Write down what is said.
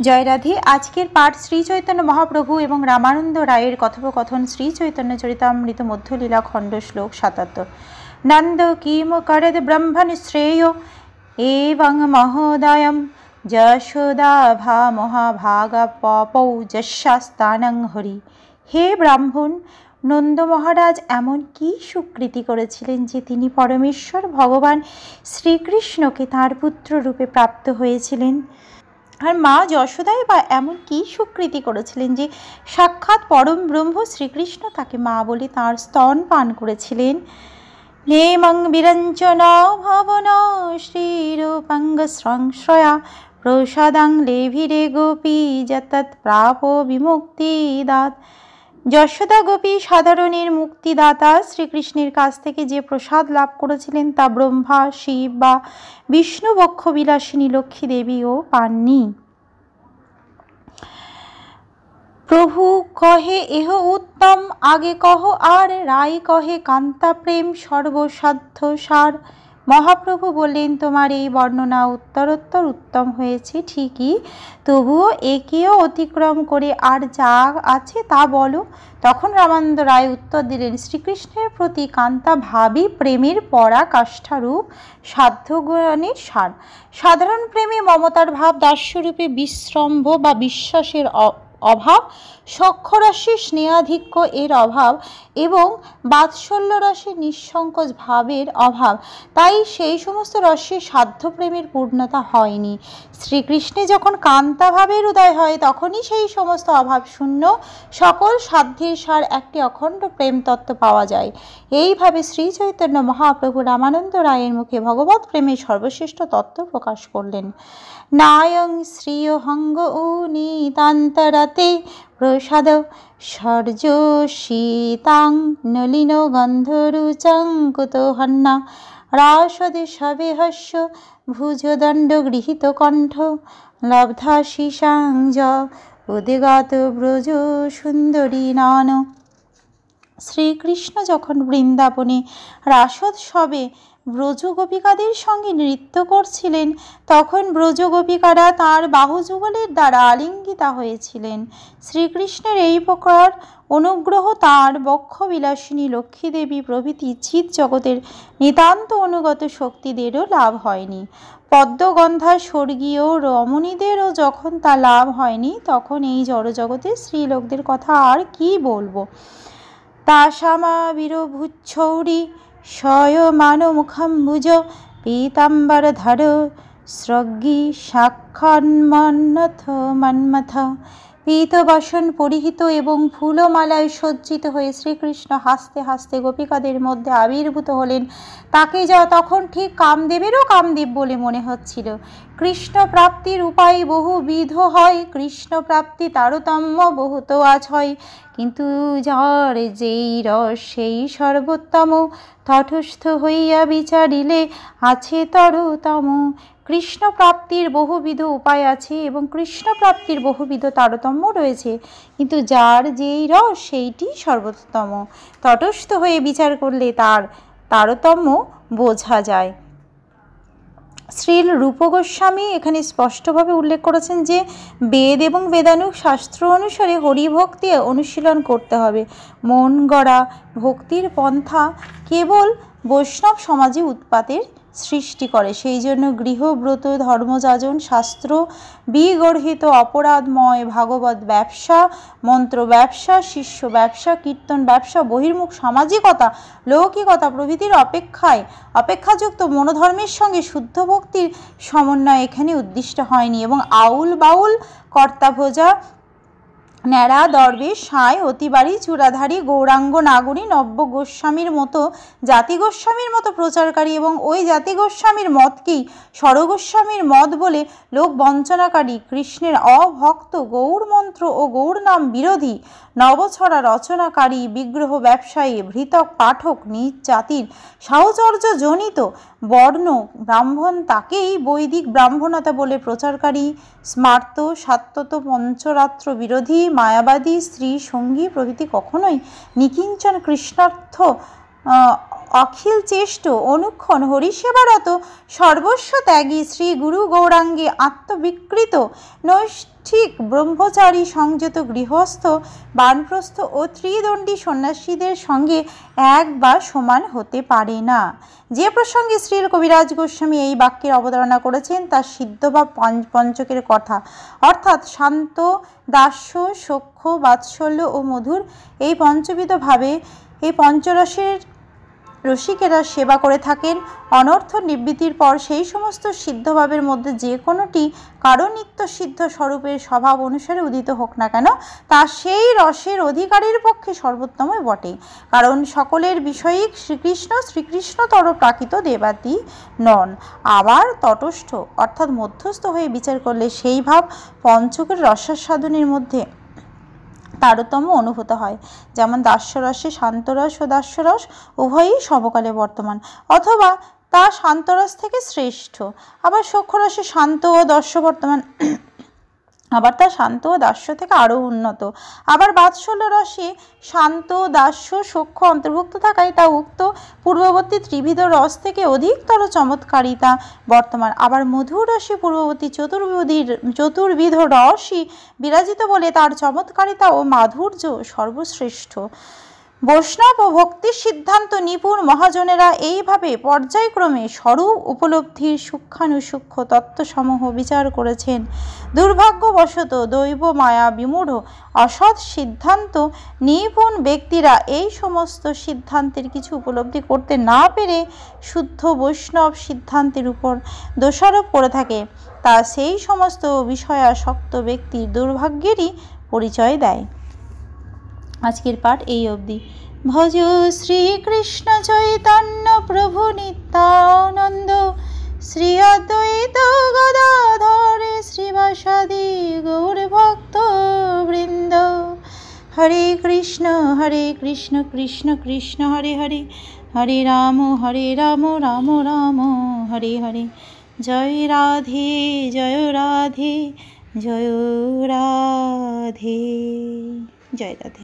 জয় রাধে। আজকের পাঠ শ্রী চৈতন্য মহাপ্রভু এবং রামানন্দ রায়ের কথোপকথন শ্রী চৈতন্য চরিতামৃত মধ্যলীলা খণ্ড শ্লোক ৭৭। নন্দ কিম করদ ব্রহ্মণ শ্রেয় এবং মহোদয়ম যশোদা ভা মহাভাগা পপৌ যশাস্তানং হরি। হে ব্রাহ্মণ, নন্দ মহারাজ এমন কি সুকৃতি করেছিলেন যে তিনি পরমেশ্বর ভগবান শ্রীকৃষ্ণকে তাঁর পুত্র রূপে প্রাপ্ত হয়েছিলেন। আর মা যশোদাই বা এমন কি সুকৃতি করেছিলেন যে সাক্ষাৎ পরম ব্রহ্ম শ্রীকৃষ্ণ তাকে মা বলে তাঁর স্তন পান করেছিলেন। নেমং বিরঞ্চন ভবন শ্রীরূপাঙ্গ সংশ্রয়া প্রসাদাং লেভিরে গোপী যতৎ প্রাপ বিমুক্তি দাত। যশোদা গোপী সাধারণের মুক্তিদাতা শ্রীকৃষ্ণের কাছ থেকে যে প্রসাদ লাভ করেছিলেন তা ব্রহ্মা, শিব বা বিষ্ণু বক্ষ বিলাসিনী লক্ষ্মী দেবীও পাননি। প্রভু কহে এহ উত্তম, আগে কহ আর রায় কহে কান্তা প্রেম সর্বসাধ্য সার। মহাপ্রভু বললেন, তোমার এই বর্ণনা উত্তরোত্তর উত্তম হয়েছে ঠিকই, তবুও একেও অতিক্রম করে আর যা আছে তা বলো। তখন রামানন্দ রায় উত্তর দিলেন, শ্রীকৃষ্ণের প্রতি কান্তা ভাবই প্রেমের পরাকাষ্ঠারূপ সাধ্যজ্ঞানের সার। সাধারণ প্রেমে মমতার ভাব, দাস্যরূপে বিশ্রম্ভ বা বিশ্বাসের অভাব, সখ্যরসে স্নেহাধিক্য এর অভাব এবং বাৎসল্য রসে নিঃসংকোচ ভাবের অভাব। তাই সেই সমস্ত রসে সাধ্য প্রেমের পূর্ণতা হয়নি। শ্রীকৃষ্ণে যখন কান্তা ভাবের উদয় হয় তখনই সেই সমস্ত অভাব শূন্য সকল সাধ্যের সার একটি অখণ্ড প্রেম তত্ত্ব পাওয়া যায়। এইভাবে শ্রী চৈতন্য মহাপ্রভু রামানন্দ রায়ের মুখে ভগবৎ প্রেমের সর্বশ্রেষ্ঠ তত্ত্ব প্রকাশ করলেন। নায়ং শ্রিয় হঙ্গ ও নিতান্তরাতে প্রসাদ সর্য শীতাং নলিন গন্ধরুচাং কুতোহন্না রাসদে সবে হস্য ভুজদণ্ড গৃহীত কণ্ঠ লব্ধা শিশাঞ্জ উদিগাত ব্রজ সুন্দরী নয়ন। শ্রীকৃষ্ণ যখন বৃন্দাবনে রাসোৎসবে ব্রজগোপিকাদের সঙ্গে নৃত্য করছিলেন তখন ব্রজগোপিকারা তাঁর বাহুযুগলের দ্বারা আলিঙ্গিতা হয়েছিলেন। শ্রীকৃষ্ণের এই প্রকার অনুগ্রহ তাঁর বক্ষবিলাসিনী লক্ষ্মীদেবী প্রভৃতি চিৎ জগতের নিতান্ত অনুগত শক্তিদেরও লাভ হয়নি। পদ্মগন্ধা স্বর্গীয় রমণীদেরও যখন তা লাভ হয়নি তখন এই জড়জগতের স্ত্রীলোকদের কথা আর কি বলবো। তাসামা বীরভূচ্ছৌরী স্বয়মান মুখম্বুজ পীতাম্বর ধর স্রগ্গী সাক্ষান্মন্মথ মন্মথ। পীতবাসন পরিহিত এবং ফুলমালায় সজ্জিত হয়ে শ্রীকৃষ্ণ হাসতে হাসতে গোপিকাদের মধ্যে আবির্ভূত হলেন। তাকে যা তখন ঠিক কামদেবেরও কামদেব বলে মনে হচ্ছিল। কৃষ্ণ প্রাপ্তির উপায় বহুবিধ হয়, কৃষ্ণ প্রাপ্তি তারতম্য বহুত আজ হয়, কিন্তু যার যেই রস সেই সর্বোত্তম, তটস্থ হইয়া বিচারিলে আছে তরতম। কৃষ্ণ প্রাপ্তির বহুবিধ উপায় আছে এবং কৃষ্ণ প্রাপ্তির বহুবিধ তারতম্য রয়েছে, কিন্তু যার যেই রস সেইটি সর্বোত্তম। তটস্থ হয়ে বিচার করলে তার তারতম্য বোঝা যায়। শ্রীল রূপ গোস্বামী এখানে স্পষ্টভাবে উল্লেখ করেছেন যে বেদ এবং বেদানুগ শাস্ত্র অনুসারে হরিভক্তি অনুশীলন করতে হবে। মন গড়া ভক্তির পন্থা কেবল বৈষ্ণব সমাজে উৎপাতের সৃষ্টি করে। সেই জন্য গৃহব্রত, ধর্মযাজন, শাস্ত্র বিগর্হিত অপরাধময় ভাগবত ব্যবসা, মন্ত্র ব্যবসা, শিষ্য ব্যবসা, কীর্তন ব্যবসা, বহির্মুখ সামাজিকতা, লৌকিকতা প্রভৃতির অপেক্ষাযুক্ত মনোধর্মের সঙ্গে শুদ্ধ ভক্তির সমন্বয় এখানে উদ্দিষ্ট হয়নি এবং আউল বাউল কর্তাভোজা ন্যাড়া দরবেশ সাঁই অতিবাড়ি চূড়াধারী গৌরাঙ্গ নাগরী নব্য গোস্বামীর মতো জাতি গোস্বামীর মতো প্রচারকারী এবং ওই জাতি গোস্বামীর মতকেই স্বরগোস্বামীর মত বলে লোক বঞ্চনাকারী, কৃষ্ণের অভক্ত, গৌর মন্ত্র ও গৌর নাম বিরোধী, নবছড়া রচনাকারী, বিগ্রহ ব্যবসায়ী, ভৃতক পাঠক, নিজ জাতির সাহচর্য জনিত বর্ণ ব্রাহ্মণ তাকেই বৈদিক ব্রাহ্মণতা বলে প্রচারকারী, স্মার্ত সাত্যত পঞ্চরাত্র বিরোধী, মায়াবাদী, স্ত্রী সঙ্গী প্রভৃতি কখনোই নিকিঞ্চন কৃষ্ণার্থ অখিল চেষ্ট অনুক্ষণ হরিসেবারত সর্বস্ব ত্যাগী শ্রী গুরু গৌরাঙ্গে আত্মবিকৃত নৈষ্ঠিক ব্রহ্মচারী সংযত গৃহস্থ বানপ্রস্থ ও ত্রিদণ্ডী সন্ন্যাসীদের সঙ্গে এক বা সমান হতে পারে না। যে প্রসঙ্গে শ্রীল কবিরাজ গোস্বামী এই বাক্যের অবতারণা করেছেন তা সিদ্ধ বা পঞ্চকের কথা, অর্থাৎ শান্ত, দাস্য, সখ্য, বাৎসল্য ও মধুর এই পঞ্চবিধ ভাবে এই পঞ্চরসের রসিকেরা সেবা করে থাকেন। অনর্থ নিবৃত্তির পর সেই সমস্ত সিদ্ধভাবের মধ্যে যে কোনোটি কারো নিত্য সিদ্ধ স্বরূপের স্বভাব অনুসারে উদিত হোক না কেন, তা সেই রসের অধিকারীর পক্ষে সর্বোত্তমই বটে। কারণ সকলের বিষয়িক শ্রীকৃষ্ণতর প্রাকৃত দেবাদি নন। আবার তটস্থ অর্থাৎ মধ্যস্থ হয়ে বিচার করলে সেই ভাব পঞ্চকের রসাস্বাদনের মধ্যে তারতম্য অনুভূত হয়। যেমন দাস্যরসে শান্তরস ও দাস্যরস উভয়ই সমকালে বর্তমান, অথবা তা শান্তরস থেকে শ্রেষ্ঠ। আবার সখ্যরসে শান্ত ও দাস্য বর্তমান, আবার তা শান্ত ও দাস্য থেকে আরও উন্নত। আবার বাৎসল্য রসে শান্ত, দাস্য, সখ্য অন্তর্ভুক্ত থাকায় তা উক্ত পূর্ববর্তী ত্রিবিধ রস থেকে অধিকতর চমৎকারিতা বর্তমান। আবার মধুর রসে পূর্ববর্তী চতুর্বিধ রসই বিরাজিত বলে তার চমৎকারিতা ও মাধুর্য সর্বশ্রেষ্ঠ। বৈষ্ণব ও ভক্তির সিদ্ধান্ত নিপুণ মহাজনেরা এইভাবে পর্যায়ক্রমে স্বরূপ উপলব্ধির সূক্ষ্মানুসূক্ষ্ম তত্ত্বসমূহ বিচার করেছেন। দুর্ভাগ্যবশত দৈব মায়া বিমূঢ় অসৎ সিদ্ধান্ত নিপুণ ব্যক্তিরা এই সমস্ত সিদ্ধান্তের কিছু উপলব্ধি করতে না পেরে শুদ্ধ বৈষ্ণব সিদ্ধান্তের উপর দোষারোপ করে থাকে। তা সেই সমস্ত বিষয়াসক্ত ব্যক্তির দুর্ভাগ্যেরই পরিচয় দেয়। আজকের পাঠ এই অবধি। ভজ শ্রীকৃষ্ণ চৈতন্য প্রভু নিত্যানন্দ, শ্রী অদ্বৈত গদাধর শ্রীবাসাদি গৌর ভক্ত বৃন্দ। হরে কৃষ্ণ কৃষ্ণ কৃষ্ণ হরে হরে, হরে রাম রাম রাম হরে হরে। জয় রাধে জয় রাধে জয় রাধে, জয় রাধে।